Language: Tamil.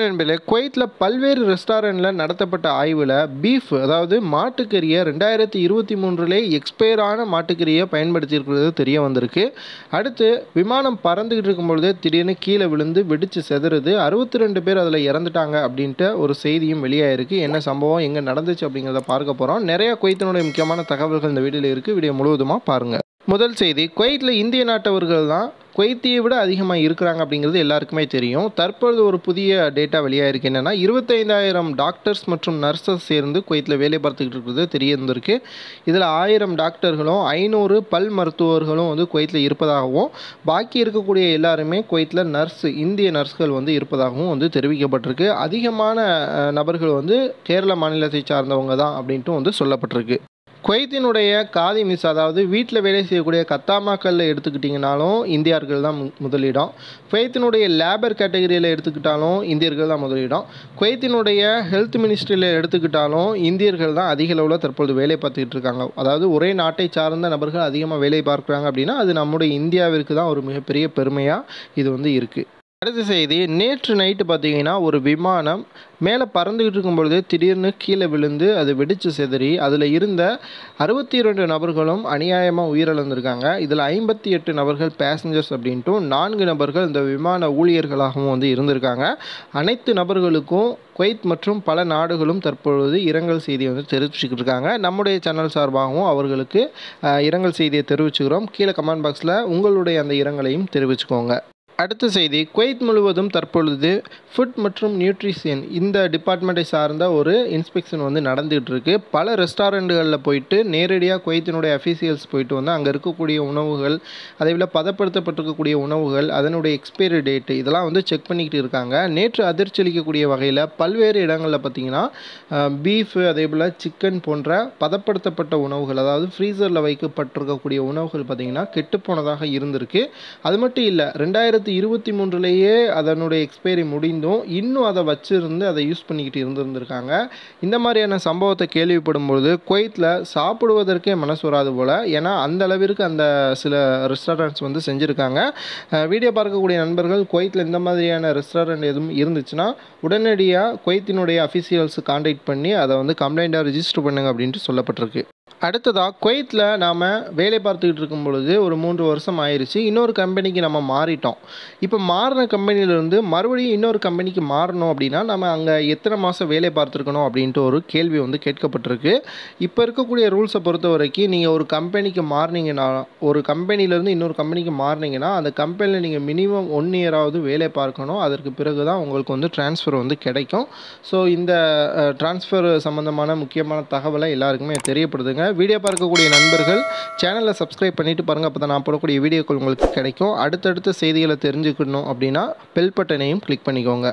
நண்பர்களே, குவைத்தில் பல்வேறு ரெஸ்டாரண்ட்டில் நடத்தப்பட்ட ஆய்வில் பீஃப் அதாவது மாட்டுக்கறியை 2023 எக்ஸ்பயர் ஆன மாட்டுக்கறியை பயன்படுத்தியிருக்கிறது தெரிய வந்திருக்கு. அடுத்து விமானம் பறந்துக்கிட்டு இருக்கும்பொழுது திடீர்னு கீழே விழுந்து வெடித்து செதறுது. 62 பேர் அதில் இறந்துட்டாங்க அப்படின்ட்டு ஒரு செய்தியும் வெளியாயிருக்கு. என்ன சம்பவம் எங்கே நடந்துச்சு அப்படிங்கிறத பார்க்க போகிறோம். நிறைய குவைத்தினுடைய முக்கியமான தகவல்கள் இந்த வீடியோவில் இருக்குது. வீடியோ முழுவதுமாக பாருங்கள். முதல் செய்தி, குவைத்தில் இந்திய நாட்டவர்கள் தான் குவைத்தியை விட அதிகமாக இருக்கிறாங்க அப்படிங்கிறது எல்லாருக்குமே தெரியும். தற்பொழுது ஒரு புதிய டேட்டா வெளியாகிருக்கு. என்னென்னா 25,000 டாக்டர்ஸ் மற்றும் நர்சஸ் சேர்ந்து குவைத்தில் வேலை பார்த்துக்கிட்டு இருக்கிறது தெரிய வந்திருக்கு. இதில் 1000 டாக்டர்களும் 500 பல் மருத்துவர்களும் குவைத்தில் இருப்பதாகவும், பாக்கி இருக்கக்கூடிய எல்லாருமே குவைத்தில் இந்திய நர்ஸ்கள் இருப்பதாகவும் தெரிவிக்கப்பட்டிருக்கு. அதிகமான நபர்கள் கேரள மாநிலத்தை சார்ந்தவங்க தான் அப்படின்ட்டு சொல்லப்பட்டிருக்கு. குவைத்தினுடைய காதி மிஸ் அதாவது வீட்டில் வேலை செய்யக்கூடிய கத்தாமாக்களில் எடுத்துக்கிட்டிங்கனாலும் இந்தியர்கள் தான் முதலிடம். குவைத்தினுடைய லேபர் கேட்டகரியில் எடுத்துக்கிட்டாலும் இந்தியர்கள் தான் முதலிடம். குவைத்தினுடைய ஹெல்த் மினிஸ்ட்ரியில் எடுத்துக்கிட்டாலும் இந்தியர்கள் தான் அதிக அளவில் தற்பொழுது வேலை பார்த்துக்கிட்டு இருக்காங்க. அதாவது ஒரே நாட்டை சார்ந்த நபர்கள் அதிகமாக வேலை பார்க்குறாங்க அப்படின்னா அது நம்முடைய இந்தியாவிற்கு தான் ஒரு மிகப்பெரிய பெருமையாக இது இருக்குது. அடுத்த செய்தி, நேற்று நைட்டு பார்த்தீங்கன்னா ஒரு விமானம் மேலே பறந்துக்கிட்டு இருக்கும்பொழுது திடீர்னு கீழே விழுந்து அது வெடித்து செதறி அதில் இருந்த 62 நபர்களும் அநியாயமாக உயிரிழந்திருக்காங்க. இதில் 58 நபர்கள் பேசஞ்சர்ஸ் அப்படின்ட்டும் 4 நபர்கள் இந்த விமான ஊழியர்களாகவும் இருந்திருக்காங்க. அனைத்து நபர்களுக்கும் குவைத் மற்றும் பல நாடுகளும் தற்பொழுது இரங்கல் செய்தியை தெரிவிச்சுக்கிட்டு இருக்காங்க. நம்முடைய சேனல் சார்பாகவும் அவர்களுக்கு இரங்கல் செய்தியை தெரிவிச்சுக்கிறோம். கீழே கமெண்ட் பாக்ஸில் உங்களுடைய அந்த இரங்கலையும் தெரிவிச்சுக்கோங்க. அடுத்த செய்தி, குவைத் முழுவதும் தற்பொழுது ஃபுட் மற்றும் நியூட்ரிஷன் இந்த டிபார்ட்மெண்ட்டை சார்ந்த ஒரு இன்ஸ்பெக்ஷன் நடந்துகிட்டு இருக்குது. பல ரெஸ்டாரண்ட்டுகளில் போயிட்டு நேரடியாக குவைத்தினுடைய அஃபீஷியல்ஸ் போயிட்டு அங்கே இருக்கக்கூடிய உணவுகள், அதேபோல் பதப்படுத்தப்பட்டிருக்கக்கூடிய உணவுகள், அதனுடைய எக்ஸ்பைரி டேட்டு இதெல்லாம் செக் பண்ணிக்கிட்டு இருக்காங்க. நேற்று அதிர்ச்சி அளிக்கக்கூடிய வகையில் பல்வேறு இடங்களில் பார்த்திங்கன்னா பீஃப் அதேபோல் சிக்கன் போன்ற பதப்படுத்தப்பட்ட உணவுகள் அதாவது ஃப்ரீசரில் வைக்கப்பட்டிருக்கக்கூடிய உணவுகள் பார்த்திங்கன்னா கெட்டுப்போனதாக இருந்திருக்கு. அது மட்டும் இல்லை, 2023 அதனுடைய எக்ஸ்பைரி முடிந்தும் இன்னும் அதை வச்சிருந்து அதை யூஸ் பண்ணிக்கிட்டு இருந்திருக்காங்க. இந்த மாதிரியான சம்பவத்தை கேள்விப்படும்பொழுது குவைத்தில் சாப்பிடுவதற்கே மனசு வராது போல். ஏன்னா அந்த அளவிற்கு அந்த சில ரெஸ்டாரண்ட்ஸ் செஞ்சுருக்காங்க. வீடியோ பார்க்கக்கூடிய நண்பர்கள் குவைத்தில் இந்த மாதிரியான ரெஸ்டாரண்ட் எதுவும் இருந்துச்சுன்னா உடனடியாக குவைத்தினுடைய அஃபீஷியல்ஸ் கான்டாக்ட் பண்ணி அதை கம்ப்ளைண்ட்டாக ரிஜிஸ்டர் பண்ணுங்க அப்படின்ட்டு சொல்லப்பட்டிருக்கு. அடுத்ததாக, குவைத்தில் நாம் வேலை பார்த்துக்கிட்டு இருக்கும் பொழுது ஒரு 3 வருஷம் ஆயிடுச்சு. இன்னொரு கம்பெனிக்கு நம்ம மாறிட்டோம். இப்போ மாறின கம்பெனியிலேருந்து மறுபடியும் இன்னொரு கம்பெனிக்கு மாறணும் அப்படின்னா நம்ம அங்கே எத்தனை மாதம் வேலை பார்த்துருக்கணும் அப்படின்ட்டு ஒரு கேள்வி கேட்கப்பட்டிருக்கு. இப்போ இருக்கக்கூடிய ரூல்ஸை பொறுத்த வரைக்கும் நீங்கள் ஒரு கம்பெனிக்கு மாறினீங்கன்னா, ஒரு கம்பெனியிலேருந்து இன்னொரு கம்பெனிக்கு மாறினீங்கன்னா அந்த கம்பெனியில் நீங்கள் மினிமம் 1 இயராவது வேலை பார்க்கணும். அதற்கு பிறகு தான் உங்களுக்கு ட்ரான்ஸ்ஃபர் கிடைக்கும். ஸோ இந்த ட்ரான்ஸ்ஃபர் சம்மந்தமான முக்கியமான தகவலை எல்லாருக்குமே தெரியப்படுதுங்க. வீடியோ பார்க்கக்கூடிய நண்பர்கள் சேனலை சப்ஸ்கிரைப் பண்ணிட்டு பாருங்கள். அப்போ தான் நான் போடக்கூடிய வீடியோக்கள் உங்களுக்கு கிடைக்கும். அடுத்தடுத்த செய்திகளை தெரிஞ்சுக்கணும் அப்படின்னா பெல் பட்டனையும் கிளிக் பண்ணிக்கோங்க.